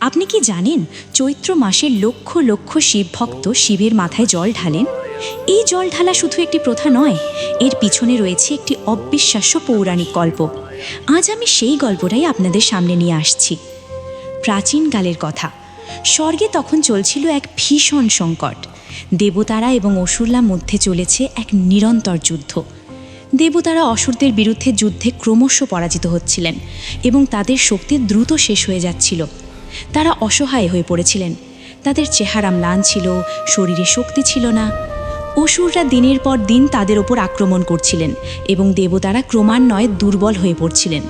আপনি কি জানেন চৈত্র মাসে লক্ষ লক্ষ শিব ভক্ত শিবের মাথায় জল ঢালেন? এই জল ঢালা শুধু একটি প্রথা নয়, এর পিছনে রয়েছে একটি অবিশ্বাস্য পৌরাণিক গল্প। আজ আমি সেই গল্পটাই আপনাদের সামনে নিয়ে আসছি। প্রাচীনকালের কথা। স্বর্গে তখন চলছিল এক ভীষণ সংকট। দেবতারা এবং অসুরলার মধ্যে চলেছে এক নিরন্তর যুদ্ধ। দেবতারা অসুরদের বিরুদ্ধে যুদ্ধে ক্রমশ পরাজিত হচ্ছিলেন এবং তাদের শক্তি দ্রুত শেষ হয়ে যাচ্ছিল। তারা অসহায় হয়ে পড়েছিলেন। তাদের চেহারা ম্লান ছিল, শরীরে শক্তি ছিল না। অসুররা দিনের পর দিন তাদের ওপর আক্রমণ করছিলেন এবং দেবতারা ক্রমান্বয়ে দুর্বল হয়ে পড়ছিলেন।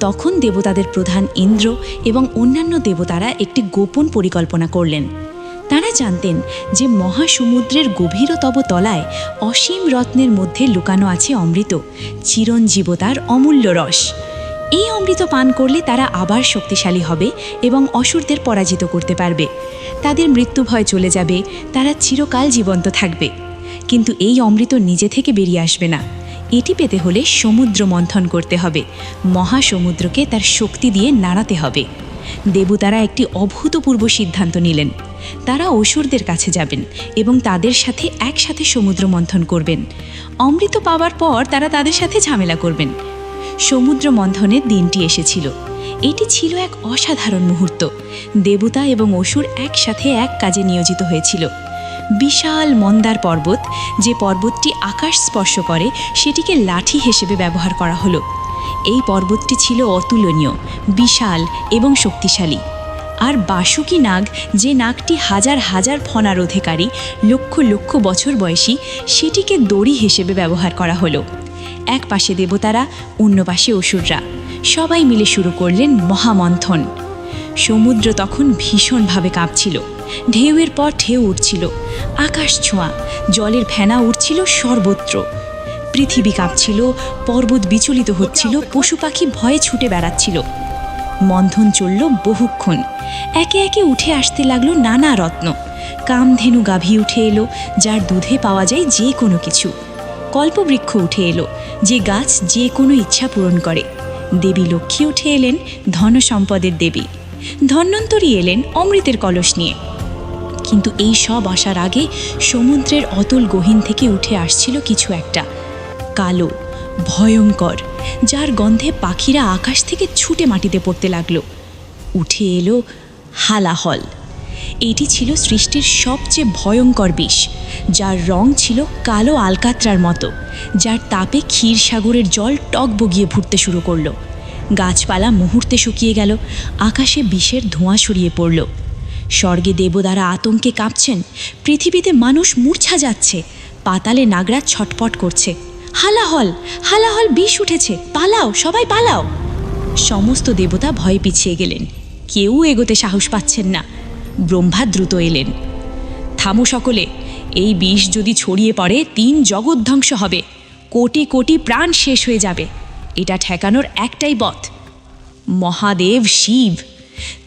তখন দেবতাদের প্রধান ইন্দ্র এবং অন্যান্য দেবতারা একটি গোপন পরিকল্পনা করলেন। তারা জানতেন যে মহাসমুদ্রের গভীরতম তলায় অসীম রত্নের মধ্যে লুকানো আছে অমৃত, চিরঞ্জীবতার অমূল্য রস। এই অমৃত পান করলে তারা আবার শক্তিশালী হবে এবং অসুরদের পরাজিত করতে পারবে। তাদের মৃত্যু ভয় চলে যাবে, তারা চিরকাল জীবন্ত থাকবে। কিন্তু এই অমৃত নিজে থেকে বেরিয়ে আসবে না। এটি পেতে হলে সমুদ্র মন্থন করতে হবে, মহাসমুদ্রকে তার শক্তি দিয়ে নাড়াতে হবে। দেবতারা একটি অভূতপূর্ব সিদ্ধান্ত নিলেন। তারা অসুরদের কাছে যাবেন এবং তাদের সাথে একসাথে সমুদ্র মন্থন করবেন। অমৃত পাওয়ার পর তারা তাদের সাথে ঝামেলা করবেন। সমুদ্র মন্থনের দিনটি এসেছিল। এটি ছিল এক অসাধারণ মুহূর্ত। দেবতা এবং অসুর একসাথে এক কাজে নিয়োজিত হয়েছিল। বিশাল মন্দার পর্বত, যে পর্বতটি আকাশ স্পর্শ করে, সেটিকে লাঠি হিসেবে ব্যবহার করা হলো। এই পর্বতটি ছিল অতুলনীয়, বিশাল এবং শক্তিশালী। আর বাসুকি নাগ, যে নাগটি হাজার হাজার ফণার অধিকারী, লক্ষ লক্ষ বছর বয়সী, সেটিকে দড়ি হিসেবে ব্যবহার করা হলো। এক পাশে দেবতারা, অন্য পাশে অসুররা। সবাই মিলে শুরু করলেন মহামন্থন। সমুদ্র তখন ভীষণভাবে কাঁপছিল। ঢেউয়ের পর ঢেউ উঠছিল, আকাশ ছোঁয়া, জলের ফেনা উঠছিল সর্বত্র। পৃথিবী কাঁপছিল, পর্বত বিচলিত হচ্ছিল, পশু পাখি ভয়ে ছুটে বেড়াচ্ছিল। মন্থন চলল বহুক্ষণ। একে একে উঠে আসতে লাগলো নানা রত্ন। কামধেনু গাভী উঠে এলো, যার দুধে পাওয়া যায় যে কোনো কিছু। কল্পবৃক্ষ উঠে এলো, যে গাছ যে কোনো ইচ্ছা পূরণ করে। দেবী লক্ষ্মী উঠে এলেন, ধন সম্পদের দেবী। ধন্বন্তরী এলেন অমৃতের কলস নিয়ে। কিন্তু এই সব আসার আগে সমুদ্রের অতল গহীন থেকে উঠে আসছিল কিছু একটা কালো, ভয়ঙ্কর, যার গন্ধে পাখিরা আকাশ থেকে ছুটে মাটিতে পড়তে লাগলো। উঠে এলো হালাহল। এটি ছিল সৃষ্টির সবচেয়ে ভয়ঙ্কর বিষ, যার রং ছিল কালো আলকাত্রার মতো, যার তাপে ক্ষীরসাগরের জল টকবগিয়ে ফুটতে শুরু করলো। গাছপালা মুহূর্তে শুকিয়ে গেল, আকাশে বিষের ধোঁয়া ছড়িয়ে পড়ল। স্বর্গে দেবতারা আতঙ্কে কাঁপছেন, পৃথিবীতে মানুষ মূর্ছা যাচ্ছে, পাতালে নাগরাজ ছটপট করছে। হালাহল, হালাহল, বিষ উঠেছে, পালাও, সবাই পালাও। সমস্ত দেবতা ভয়ে পিছিয়ে গেলেন, কেউ এগোতে সাহস পাচ্ছেন না। ব্রহ্মা দ্রুত এলেন। থামো সকলে, এই বিষ যদি ছড়িয়ে পড়ে 3 জগৎ ধ্বংস হবে, কোটি কোটি প্রাণ শেষ হয়ে যাবে। এটা ঠেকানোর একটাই পথ, মহাদেব শিব।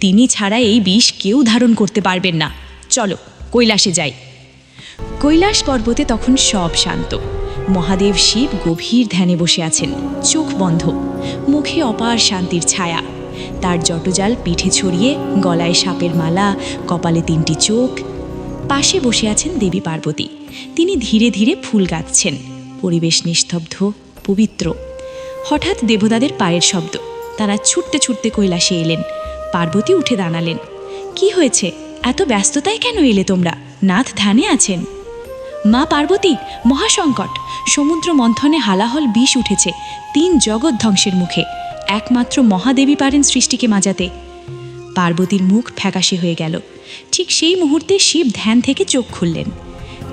তিনি ছাড়া এই বিষ কেউ ধারণ করতে পারবেন না। চলো কৈলাসে যাই। কৈলাস পর্বতে তখন সব শান্ত। মহাদেব শিব গভীর ধ্যানে বসে আছেন, চোখ বন্ধ, মুখে অপার শান্তির ছায়া। তার জটজাল পিঠে ছড়িয়ে, গলায় সাপের মালা, কপালে 3টি চোখ। পাশে বসে আছেন দেবী পার্বতী। তিনি ধীরে ধীরে ফুল গাঁথছেন। পরিবেশ নিস্তব্ধ, পবিত্র। হঠাৎ দেবতাদের পায়ের শব্দ। তারা ছুটতে ছুটতে কৈলাসে এলেন। পার্বতী উঠে দাঁড়ালেন। কি হয়েছে? এত ব্যস্ততায় কেন এলে তোমরা? নাথ ধ্যানে আছেন। মা পার্বতী, মহাসংকট। সমুদ্র মন্থনে হালাহল বিষ উঠেছে, 3 জগৎ ধ্বংসের মুখে। একমাত্র মহাদেবী পারেন সৃষ্টিকে মাজাতে। পার্বতীর মুখ ফ্যাকাশে হয়ে গেল। ঠিক সেই মুহূর্তে শিব ধ্যান থেকে চোখ খুললেন।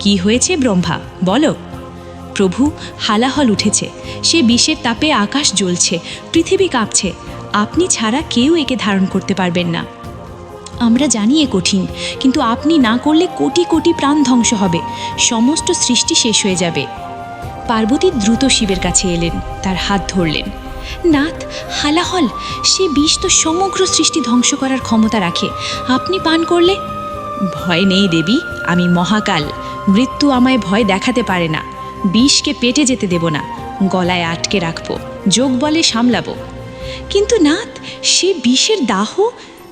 কি হয়েছে ব্রহ্মা, বলো। প্রভু, হালাহল উঠেছে, সে বিষের তাপে আকাশ জ্বলছে, পৃথিবী কাঁপছে। আপনি ছাড়া কেউ একে ধারণ করতে পারবেন না। আমরা জানি এ কঠিন, কিন্তু আপনি না করলে কোটি কোটি প্রাণ ধ্বংস হবে, সমস্ত সৃষ্টি শেষ হয়ে যাবে। পার্বতী দ্রুত শিবের কাছে এলেন, তার হাত ধরলেন। নাথ, হালাহল, সে বিষ তো সমগ্র সৃষ্টি ধ্বংস করার ক্ষমতা রাখে। আপনি পান করলে। ভয় নেই দেবী, আমি মহাকাল। মৃত্যু আমায় ভয় দেখাতে পারে না। বিষকে পেটে যেতে দেব না, গলায় আটকে রাখবো, যোগ বলে সামলাবো। কিন্তু নাথ, সে বিষের দাহ,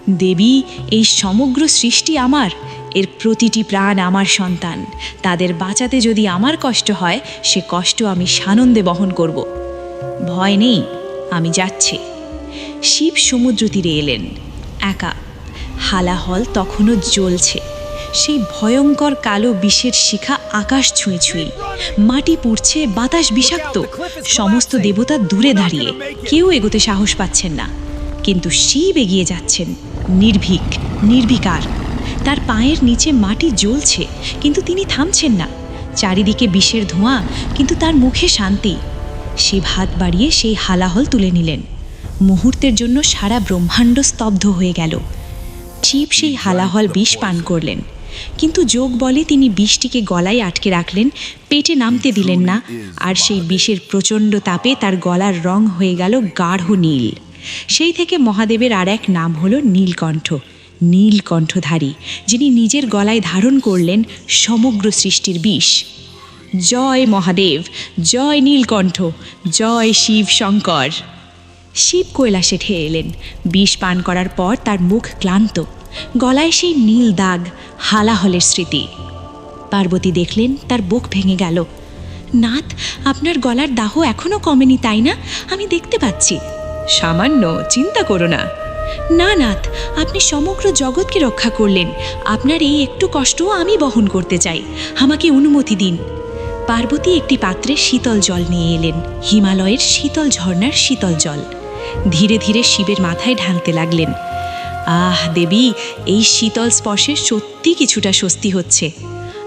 দেবী, এই সমগ্র সৃষ্টি আমার, এর প্রতিটি প্রাণ আমার সন্তান। তাদের বাঁচাতে যদি আমার কষ্ট হয়, সে কষ্ট আমি সানন্দে বহন করব। ভয় নেই, আমি যাচ্ছি। শিব সমুদ্র তীরে এলেন, একা। হালাহল তখনও জ্বলছে। সেই ভয়ঙ্কর কালো বিষের শিখা আকাশ ছুঁই ছুঁই। মাটি পুড়ছে, বাতাস বিষাক্ত। সমস্ত দেবতা দূরে দাঁড়িয়ে, কেউ এগোতে সাহস পাচ্ছেন না। কিন্তু শিব এগিয়ে যাচ্ছেন, নির্ভীক, নির্বিকার। তার পায়ের নিচে মাটি জ্বলছে, কিন্তু তিনি থামছেন না। চারিদিকে বিষের ধোঁয়া, কিন্তু তার মুখে শান্তি। শিব হাত বাড়িয়ে সেই হালাহল তুলে নিলেন। মুহূর্তের জন্য সারা ব্রহ্মাণ্ড স্তব্ধ হয়ে গেল। শিব সেই হালাহল বিষ পান করলেন, কিন্তু যোগ বলে তিনি বিষটিকে গলায় আটকে রাখলেন, পেটে নামতে দিলেন না। আর সেই বিষের প্রচণ্ড তাপে তার গলার রং হয়ে গেল গাঢ় নীল। সেই থেকে মহাদেবের আর এক নাম হলো নীলকণ্ঠ, নীলকণ্ঠধারী, যিনি নিজের গলায় ধারণ করলেন সমগ্র সৃষ্টির বিষ। জয় মহাদেব, জয় নীলকণ্ঠ, জয় শিব শঙ্কর। শিব কৈলাসে ঠেয়ে এলেন। বিষ পান করার পর তার মুখ ক্লান্ত, গলায় সেই নীল দাগ, হালাহলের স্মৃতি। পার্বতী দেখলেন, তার বুক ভেঙে গেল। নাথ, আপনার গলার দাহ এখনো কমেনি, তাই না? আমি দেখতে পাচ্ছি। সামান্য, চিন্তা করো না। না নাথ, আপনি সমগ্র জগৎকে রক্ষা করলেন। আপনার এই একটু কষ্টও আমি বহন করতে চাই। আমাকে অনুমতি দিন। পার্বতী একটি পাত্রে শীতল জল নিয়ে এলেন, হিমালয়ের শীতল ঝর্ণার শীতল জল। ধীরে ধীরে শিবের মাথায় ঢালতে লাগলেন। আহ দেবী, এই শীতল স্পর্শে সত্যি কিছুটা স্বস্তি হচ্ছে।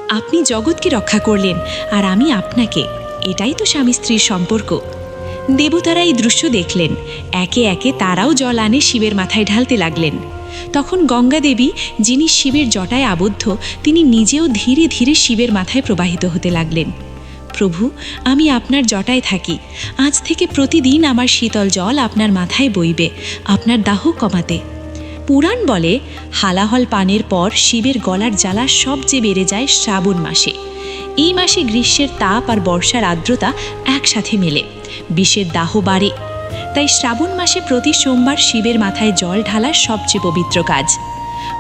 আপনি জগৎকে রক্ষা করলেন, আর আমি আপনাকে। এটাই তো স্বামী স্ত্রীর সম্পর্ক। দেবতারা এই দৃশ্য দেখলেন। একে একে তারাও জল আনে শিবের মাথায় ঢালতে লাগলেন। তখন গঙ্গা দেবী, যিনি শিবের জটায় আবদ্ধ, তিনি নিজেও ধীরে ধীরে শিবের মাথায় প্রবাহিত হতে লাগলেন। প্রভু, আমি আপনার জটায় থাকি। আজ থেকে প্রতিদিন আমার শীতল জল আপনার মাথায় বইবে, আপনার দাহ কমাতে। পুরাণ বলে, হালাহল পানের পর শিবের গলার জ্বালা সবচেয়ে বেড়ে যায় শ্রাবণ মাসে। এই মাসে গ্রীষ্মের তাপ আর বর্ষার আর্দ্রতা একসাথে মেলে, বিষের দাহ বাড়ে। তাই শ্রাবণ মাসে প্রতি সোমবার শিবের মাথায় জল ঢালা সবচেয়ে পবিত্র কাজ।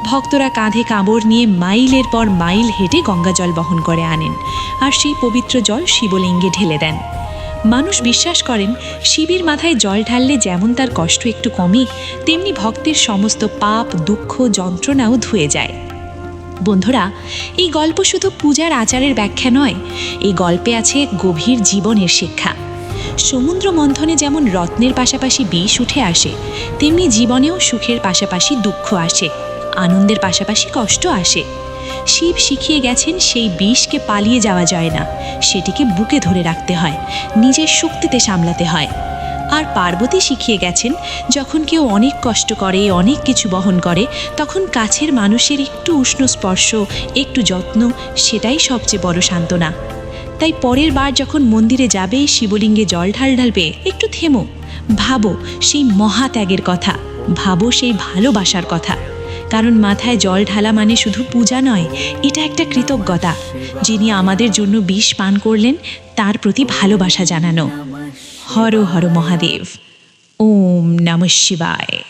ভক্তরা কাঁধে কাঁবড় নিয়ে মাইলের পর মাইল হেঁটে গঙ্গা জল বহন করে আনেন, আর সেই পবিত্র জল শিবলিঙ্গে ঢেলে দেন। মানুষ বিশ্বাস করেন, শিবের মাথায় জল ঢাললে যেমন তার কষ্ট একটু কমে, তেমনি ভক্তের সমস্ত পাপ, দুঃখ, যন্ত্রণাও ধুয়ে যায়। বন্ধুরা, এই গল্প শুধু পূজার আচারের ব্যাখ্যা নয়, এই গল্পে আছে গভীর জীবনের শিক্ষা। সমুদ্র মন্থনে যেমন রত্নের পাশাপাশি বিষ উঠে আসে, তেমনি জীবনেও সুখের পাশাপাশি দুঃখ আসে, আনন্দের পাশাপাশি কষ্ট আসে। শিব শিখিয়ে গেছেন, সেই বিষকে পালিয়ে যাওয়া যায় না, সেটিকে বুকে ধরে রাখতে হয়, নিজের শক্তিতে সামলাতে হয়। আর পার্বতী শিখিয়ে গেছেন, যখন কেউ অনেক কষ্ট করে, অনেক কিছু বহন করে, তখন কাছের মানুষের একটু উষ্ণ স্পর্শ, একটু যত্ন, সেটাই সবচেয়ে বড় সান্ত্বনা। তাই পরের বার যখন মন্দিরে যাবে, শিবলিঙ্গে জল ঢালবে, একটু থেমো, ভাবো সেই মহাত্যাগের কথা, ভাবো সেই ভালোবাসার কথা। কারণ মাথায় জল ঢালা মানে শুধু পূজা নয়, এটা একটা কৃতজ্ঞতা। যিনি আমাদের জন্য বিষ পান করলেন, তার প্রতি ভালোবাসা জানানো। হর হর মহাদেব। ওম নমঃ শিবায়।